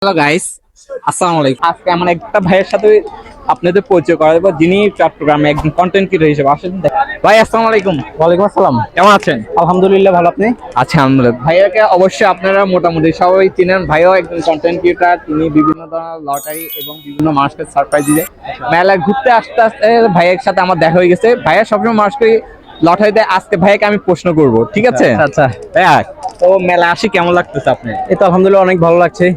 Hello guys, আসসালামু আলাইকুম। আজকে আমার একটা ভাইয়ের সাথে আপনাদের পরিচয় করা দেবো, যিনি চট্টগ্রামে একজন কন্টেন্ট ক্রিয়েটর হিসেবে আসেন। ভাই আসসালামু আলাইকুম। ওয়ালাইকুম আসসালাম। কেমন আছেন? আলহামদুলিল্লাহ, ভালো। আপনি? আচ্ছা, আলহামদুলিল্লাহ। ভাইয়াকে অবশ্যই আপনারা মোটামুটি সবাই চিনেন। ভাইও একজন কন্টেন্ট ক্রিয়েটর। তিনি বিভিন্ন ধরনের লটারি এবং বিভিন্ন মানুষকে সারপ্রাইজ দিয়ে মেলায় ঘুরতে আসতে আসতে ভাইয়ের সাথে আমার দেখা হয়ে গেছে। ভাইয়া সবসময় মানুষকে লটারি দেয়। আজকে ভাইয়াকে আমি প্রশ্ন করব, ঠিক আছে? আচ্ছা। ভাইয়া, তো মেলা আসি কেমন লাগতেছে আপনি? এই তো আলহামদুলিল্লাহ, অনেক ভালো লাগছে।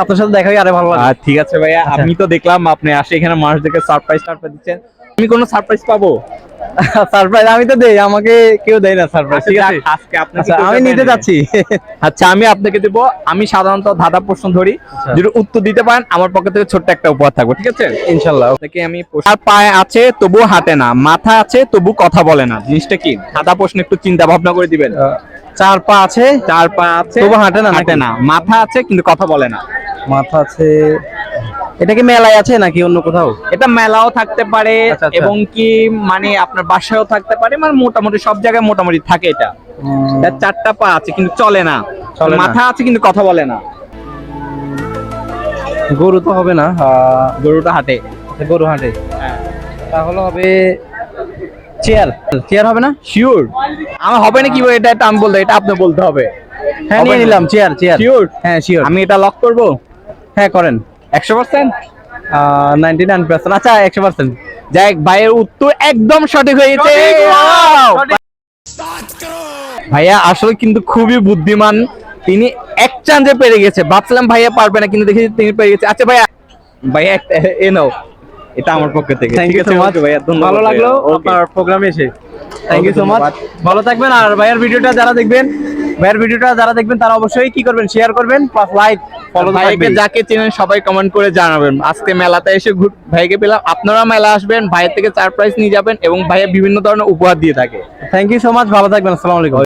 আপনার সাথে দেখা হয়ে আরে ভালো লাগছে। ঠিক আছে ভাইয়া, আমি তো দেখলাম আপনি আসে এখানে মানুষদেরকে সারপ্রাইজ দিচ্ছেন। আমি কোনো সারপ্রাইজ পাবো? সারপ্রাইজ আমি তো দেই, আমাকে কেউ দেয় না সারপ্রাইজ। ঠিক আছে, আজকে আপনাকে আমি নিতে যাচ্ছি। আচ্ছা, আমি আপনাকে দেব। আমি সাধারণত ধাঁধা প্রশ্ন ধরি, যদি উত্তর দিতে পারেন আমার পক্ষ থেকে ছোট্ট একটা উপহার থাকবে, ঠিক আছে? ইনশাআল্লাহ। আপনাকে আমি আর পায়ে আছে তবু হাঁটে না, মাথা আছে তবু কথা বলে না, জিনিসটা কি? ধাঁধা প্রশ্ন একটু চিন্তা ভাবনা করে দিবেন। চার পা আছে, তবু হাঁটে নাকি? না, মাথা আছে কিন্তু কথা বলে না। মাথা আছে। এটা কি মেলায় আছে নাকি অন্য কোথাও? এটা মেলাও থাকতে পারে, আচ্ছা। এবং কি মানে আপনার বাসায়ও থাকতে পারে, মানে মোটামুটি সব জায়গায় মোটামুটি থাকে এটা। এর চারটা পা আছে কিন্তু চলে না, মাথা আছে কিন্তু কথা বলে না। গরু তো হবে না, গরুটা হাঁটে। গরু হাঁটে। হ্যাঁ। তাহলে হবে চেয়ার হবে না? শিওর? আমার হবে না কিভাবে? এটা আমি বলতে, এটা আপনি বলতে হবে। হ্যাঁ, নিয়ে নিলাম চেয়ার। শিওর? হ্যাঁ, শিওর। আমি এটা লক করব? হ্যাঁ, করেন। 100%? 99%। আচ্ছা, 100%। যাই, ভাইয়ের উত্তর একদম সঠিক হয়েছে। ভাইয়া আসলে কিন্তু খুবই বুদ্ধিমান। তিনি এক চান্সে পেরে গেছে। ভাবছিলাম ভাইয়া পারবে না, কিন্তু দেখি তিনি পেরে গেছে। আচ্ছা ভাইয়া, ভাইয়া একটা এ নাও, এটা আমার পক্ষ থেকে। থ্যাংক ইউ সো মাচ ভাইয়া, ধন্যবাদ। ভালো লাগলো Okay. আপনার প্রোগ্রামে এসে। Thank you so much. ধন্যবাদ। ভালো থাকবেন। আর ভাইয়ের ভিডিওটা যারা দেখবেন তারা অবশ্যই কি করবেন, শেয়ার করবেন, প্লাস লাইক, ফলো। ভাইকে যাকে চেনেন সবাই কমেন্ট করে জানাবেন। আজকে মেলাতে এসে ভাইকে পেলাম। আপনারা মেলা আসবেন, ভাইয়ের থেকে সারপ্রাইজ নিয়ে যাবেন, এবং ভাইয়া বিভিন্ন ধরনের উপহার দিয়ে থাকে। থ্যাংক ইউ সো মাচ, ভালো থাকবেন। আসসালামু আলাইকুম।